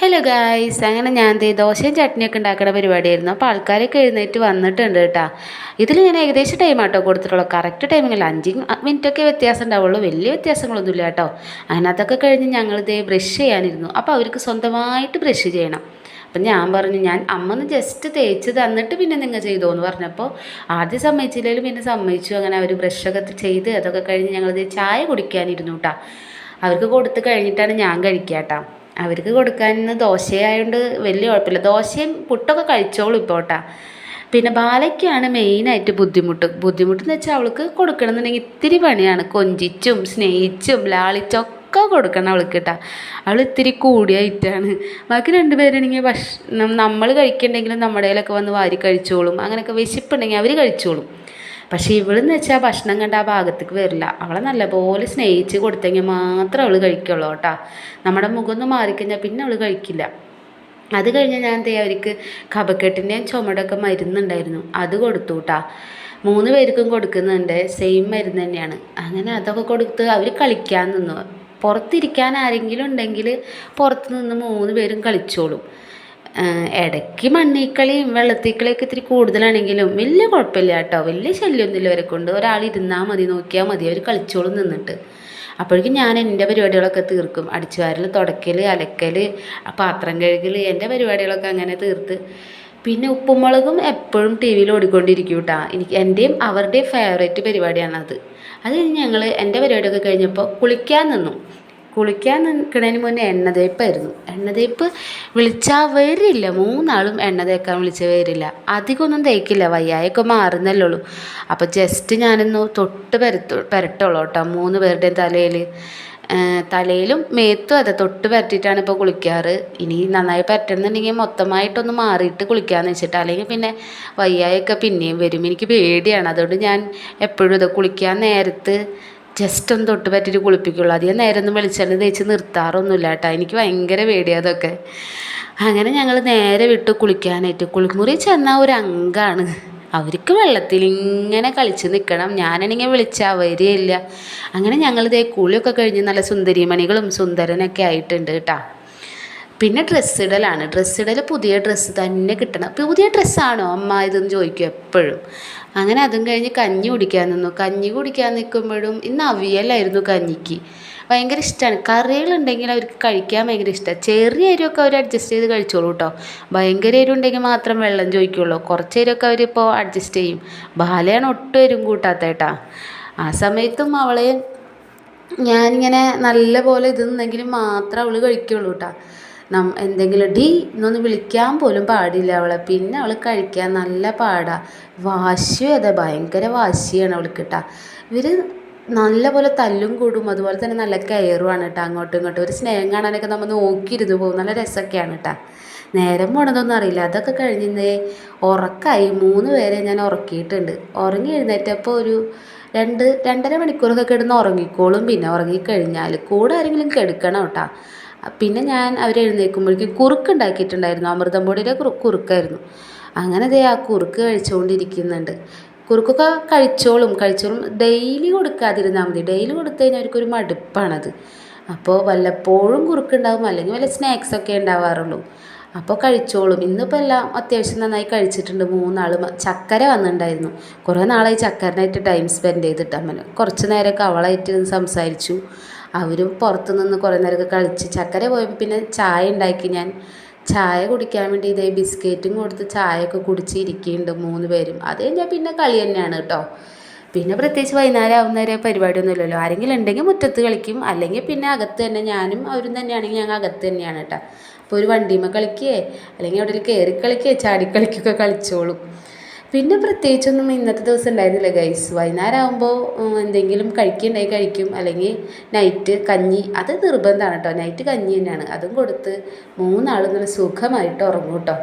Hello guys, അങ്ങനെ ഞാൻ ദോശയും ചട്നിയൊക്കെ ഉണ്ടാക്കുന്ന പരിപാടിയായിരുന്നു. അപ്പോൾ ആൾക്കാരൊക്കെ എഴുന്നേറ്റ് വന്നിട്ടുണ്ട് കേട്ടോ. ഇതിൽ ഞാൻ ഏകദേശം ടൈം ആട്ടോ കൊടുത്തിട്ടുള്ളൂ. കറക്റ്റ് ടൈമിങ്ങില്ല, 5 മിനിറ്റൊക്കെ വ്യത്യാസം ഉണ്ടാവുള്ളൂ, വലിയ വ്യത്യാസങ്ങളൊന്നുമില്ല കേട്ടോ. അതിനകത്തൊക്കെ കഴിഞ്ഞ് ഞങ്ങളിതേ ബ്രഷ് ചെയ്യാനിരുന്നു. അപ്പോൾ അവർക്ക് സ്വന്തമായിട്ട് ബ്രഷ് ചെയ്യണം. അപ്പം ഞാൻ പറഞ്ഞു, ഞാൻ അമ്മ ഒന്ന് ജസ്റ്റ് തേച്ച് തന്നിട്ട് പിന്നെ നിങ്ങൾ ചെയ്തോ എന്ന് പറഞ്ഞപ്പോൾ ആദ്യം സമ്മതിച്ചില്ലെങ്കിലും പിന്നെ സമ്മതിച്ചു. അങ്ങനെ അവർ ബ്രഷൊക്കെ ചെയ്ത് അതൊക്കെ കഴിഞ്ഞ് ഞങ്ങളിത് ചായ കുടിക്കാനിരുന്നു കേട്ടോ. അവർക്ക് കൊടുത്ത് കഴിഞ്ഞിട്ടാണ് ഞാൻ കഴിക്കുക കേട്ടോ. അവർക്ക് കൊടുക്കാൻ ദോശയായതുകൊണ്ട് വലിയ കുഴപ്പമില്ല. ദോശയും പുട്ടൊക്കെ കഴിച്ചോളും ഇപ്പോൾ കേട്ടോ. പിന്നെ ബാലയ്ക്കാണ് മെയിനായിട്ട് ബുദ്ധിമുട്ടെന്ന് വെച്ചാൽ അവൾക്ക് കൊടുക്കണമെന്നുണ്ടെങ്കിൽ ഇത്തിരി പണിയാണ്. കൊഞ്ചിച്ചും സ്നേഹിച്ചും ലാളിച്ചൊക്കെ കൊടുക്കണം അവൾക്ക് കേട്ടോ. അവൾ ഇത്തിരി കൂടിയായിട്ടാണ്. ബാക്കി രണ്ടുപേരാണെങ്കിൽ ഭക്ഷണം നമ്മൾ കഴിക്കണ്ടെങ്കിലും നമ്മുടെ കയ്യിലൊക്കെ വന്ന് വാരി കഴിച്ചോളും. അങ്ങനെയൊക്കെ വിശപ്പുണ്ടെങ്കിൽ അവർ കഴിച്ചോളും. പക്ഷേ ഇവളെന്ന് വെച്ചാൽ ഭക്ഷണം കണ്ട ആ ഭാഗത്തേക്ക് വരില്ല. അവളെ നല്ലപോലെ സ്നേഹിച്ച് കൊടുത്തെങ്കിൽ മാത്രം അവൾ കഴിക്കുള്ളൂ കേട്ടോ. നമ്മുടെ മുഖം ഒന്ന് മാറിക്കഴിഞ്ഞാൽ പിന്നെ അവൾ കഴിക്കില്ല. അത് കഴിഞ്ഞ് ഞാൻ അവർക്ക് കഫക്കെട്ടിൻ്റെയും ചുമടൊക്കെ മരുന്നുണ്ടായിരുന്നു, അത് കൊടുത്തു കേട്ടോ. 3 പേർക്കും കൊടുക്കുന്നുണ്ട്, സെയിം മരുന്ന് തന്നെയാണ്. അങ്ങനെ അതൊക്കെ കൊടുത്ത് അവർ കളിക്കാൻ നിന്നു. പുറത്തിരിക്കാൻ ആരെങ്കിലും ഉണ്ടെങ്കിൽ പുറത്ത് നിന്ന് 3 പേരും കളിച്ചോളും. ഇടയ്ക്ക് മണ്ണിക്കളിയും വെള്ളത്തിക്കളിയൊക്കെ ഇത്തിരി കൂടുതലാണെങ്കിലും വലിയ കുഴപ്പമില്ല കേട്ടോ. വലിയ ശല്യമൊന്നുമില്ല ഇവരെ കൊണ്ട്. ഒരാൾ ഇരുന്നാൽ മതി, നോക്കിയാൽ മതി, അവർ കളിച്ചോളും നിന്നിട്ട്. അപ്പോഴേക്കും ഞാൻ എൻ്റെ പരിപാടികളൊക്കെ തീർക്കും. അടിച്ചു വാരൽ, തുടയ്ക്കൽ, അലക്കൽ, പാത്രം കഴുകൽ, എൻ്റെ പരിപാടികളൊക്കെ അങ്ങനെ തീർത്ത്. പിന്നെ ഉപ്പും മുളകും എപ്പോഴും ടി വിയിൽ ഓടിക്കൊണ്ടിരിക്കും കേട്ടോ. എൻ്റെയും അവരുടെയും ഫേവറേറ്റ് പരിപാടിയാണത്. അത് കഴിഞ്ഞ് ഞങ്ങൾ എൻ്റെ പരിപാടിയൊക്കെ കഴിഞ്ഞപ്പോൾ കുളിക്കാൻ നിൽക്കുന്നതിന് മുന്നേ എണ്ണ തേപ്പ് വിളിച്ചാൽ വരില്ല. 3 ആളും എണ്ണ തേക്കാൻ വിളിച്ചാൽ വരില്ല. അധികമൊന്നും തേക്കില്ല, വയ്യായൊക്കെ മാറുന്നല്ലേ ഉള്ളൂ. അപ്പോൾ ജസ്റ്റ് ഞാനൊന്ന് തൊട്ട് പുരട്ടുള്ളൂ കേട്ടോ 3 പേരുടെയും തലയിലും മേത്തും അതെ തൊട്ട് പുരട്ടിയിട്ടാണ് ഇപ്പോൾ കുളിക്കാറ്. ഇനി നന്നായി പരട്ടുന്നുണ്ടെങ്കിൽ മൊത്തമായിട്ടൊന്ന് മാറിയിട്ട് കുളിക്കാമെന്ന് വെച്ചിട്ട്, അല്ലെങ്കിൽ പിന്നെ വയ്യായൊക്കെ പിന്നെയും വരും. എനിക്ക് പേടിയാണ്. അതുകൊണ്ട് ഞാൻ എപ്പോഴും ഇത് കുളിക്കാൻ നേരത്ത് ജസ്റ്റ് ഒന്ന് തൊട്ട് പറ്റിയിട്ട് കുളിപ്പിക്കുള്ളൂ. അധികം നേരം ഒന്നും വെളിച്ചെണ്ണ തേച്ച് നിർത്താറൊന്നുമില്ല കേട്ടോ. എനിക്ക് ഭയങ്കര പേടിയാണ് അതൊക്കെ. അങ്ങനെ ഞങ്ങൾ നേരെ വിട്ടു കുളിക്കാനായിട്ട്. കുളിമുറി ചെന്നാൽ ഒരു അംഗമാണ്. അവർക്ക് വെള്ളത്തിൽ ഇങ്ങനെ കളിച്ച് നിൽക്കണം. ഞാനാണെങ്കിൽ വിളിച്ചാൽ വരികയില്ല. അങ്ങനെ ഞങ്ങളിതേ കുളിയൊക്കെ കഴിഞ്ഞ് നല്ല സുന്ദരിമണികളും സുന്ദരനൊക്കെ ആയിട്ടുണ്ട് കേട്ടോ. പിന്നെ ഡ്രസ്സിടൽ പുതിയ ഡ്രസ്സ് തന്നെ കിട്ടണം. പുതിയ ഡ്രസ്സാണോ അമ്മ ഇതെന്ന് ചോദിക്കും എപ്പോഴും. അങ്ങനെ അതും കഴിഞ്ഞ് കഞ്ഞി കുടിക്കാൻ നിൽക്കുമ്പോഴും ഇന്ന് അവിയലായിരുന്നു കഞ്ഞിക്ക്. ഭയങ്കര ഇഷ്ടമാണ്. കറികളുണ്ടെങ്കിൽ അവർക്ക് കഴിക്കാൻ ഭയങ്കര ഇഷ്ടമാണ്. ചെറിയ എരിവൊക്കെ അവർ അഡ്ജസ്റ്റ് ചെയ്ത് കഴിച്ചോളൂ കേട്ടോ. ഭയങ്കര എരിവുണ്ടെങ്കിൽ മാത്രം വെള്ളം ചോദിക്കുള്ളൂ. കുറച്ച് എരിവൊക്കെ അവരിപ്പോൾ അഡ്ജസ്റ്റ് ചെയ്യും. ബാലയാണ് ഒട്ടും എരിവും കൂട്ടാത്ത കേട്ടോ. ആ സമയത്തും അവളെ ഞാനിങ്ങനെ നല്ല പോലെ ഇതെന്നെങ്കിലും മാത്രം അവൾ കഴിക്കുള്ളൂ കേട്ടോ. എന്തെങ്കിലും എന്നൊന്ന് വിളിക്കാൻ പോലും പാടില്ല അവളെ. പിന്നെ അവൾ കഴിക്കാൻ നല്ല പാടാണ്. വാശിയും അതെ, ഭയങ്കര വാശിയാണ് അവൾക്ക് കേട്ടോ. ഇവർ നല്ല പോലെ തല്ലും കൂടും, അതുപോലെ തന്നെ നല്ല കെയറുമാണ് കേട്ടോ. അങ്ങോട്ടും ഇങ്ങോട്ടും ഒരു സ്നേഹം കാണാനൊക്കെ നമ്മൾ നോക്കിയിരുന്നു പോകും. നല്ല രസമൊക്കെയാണ് കേട്ടോ. നേരം പോണതൊന്നും അറിയില്ല. അതൊക്കെ കഴിഞ്ഞ് ഉറക്കമായി. 3 പേരെ ഞാൻ ഉറക്കിയിട്ടുണ്ട്. ഉറങ്ങി എഴുന്നേറ്റപ്പോൾ ഒരു 2-2.5 മണിക്കൂറൊക്കെ കിടന്ന് ഉറങ്ങിക്കോളും. പിന്നെ ഉറങ്ങിക്കഴിഞ്ഞാൽ കൂടെ ആരെങ്കിലും കെടുക്കണം കേട്ടോ. പിന്നെ ഞാൻ അവരെഴുന്നേൽക്കുമ്പോഴേക്കും കുറുക്കുണ്ടാക്കിയിട്ടുണ്ടായിരുന്നു. അമൃതം പൊടിയുടെ കുറുക്കായിരുന്നു. അങ്ങനെ ആ കുറുക്ക് കഴിച്ചുകൊണ്ടിരിക്കുന്നുണ്ട്. കുറുക്കൊക്കെ കഴിച്ചോളും. ഡെയിലി കൊടുക്കാതിരുന്നാൽ മതി. ഡെയിലി കൊടുത്തു കഴിഞ്ഞാൽ അവർക്കൊരു മടുപ്പാണത്. അപ്പോൾ വല്ലപ്പോഴും കുറുക്കുണ്ടാകും, അല്ലെങ്കിൽ വല്ല സ്നാക്സൊക്കെ ഉണ്ടാവാറുള്ളൂ. അപ്പോൾ കഴിച്ചോളും. ഇന്നിപ്പോൾ എല്ലാം അത്യാവശ്യം നന്നായി കഴിച്ചിട്ടുണ്ട്. 3 ആളും. ചക്കര വന്നിട്ടുണ്ടായിരുന്നു. കുറേ നാളായി ചക്കരനായിട്ട് ടൈം സ്പെൻഡ് ചെയ്തിട്ട്. അങ്ങനെ കുറച്ച് നേരമൊക്കെ അവളായിട്ട് സംസാരിച്ചു. അവരും പുറത്തു നിന്ന് കുറേ നേരമൊക്കെ കളിച്ച്. ചക്കര പോയപ്പോൾ പിന്നെ ചായ ഉണ്ടാക്കി. ഞാൻ ചായ കുടിക്കാൻ വേണ്ടി ഇതേ ബിസ്ക്കറ്റും കൊടുത്ത് ചായയൊക്കെ കുടിച്ചിരിക്കുന്നുണ്ട് 3 പേരും. അത് കഴിഞ്ഞാൽ പിന്നെ കളി തന്നെയാണ് കേട്ടോ. പിന്നെ പ്രത്യേകിച്ച് വൈകുന്നേരം ആവുന്നവരെ പരിപാടിയൊന്നുമില്ലല്ലോ. ആരെങ്കിലും ഉണ്ടെങ്കിൽ മുറ്റത്ത് കളിക്കും, അല്ലെങ്കിൽ പിന്നെ അകത്ത് തന്നെ. ഞാനും അവരും തന്നെയാണെങ്കിൽ ഞങ്ങൾ അകത്ത് തന്നെയാണ് കേട്ടോ. അപ്പോൾ ഒരു വണ്ടിയുമ്മ കളിക്കുകയെ അല്ലെങ്കിൽ എവിടെയെങ്കിലും കയറി കളിക്കുകയെ ചാടിക്കളിക്കുകയൊക്കെ കളിച്ചോളും. പിന്നെ പ്രത്യേകിച്ചൊന്നും ഇന്നത്തെ ദിവസം ഉണ്ടായിരുന്നില്ല ഗൈസ്. വൈകുന്നേരം ആകുമ്പോൾ എന്തെങ്കിലും കഴിക്കുന്നുണ്ടെങ്കിൽ കഴിക്കും, അല്ലെങ്കിൽ നൈറ്റ് കഞ്ഞി. അത് നിർബന്ധമാണ് കേട്ടോ. നൈറ്റ് കഞ്ഞി തന്നെയാണ്. അതും കൊടുത്ത് 3 ആളും നല്ല സുഖമായിട്ട് ഉറങ്ങും കേട്ടോ.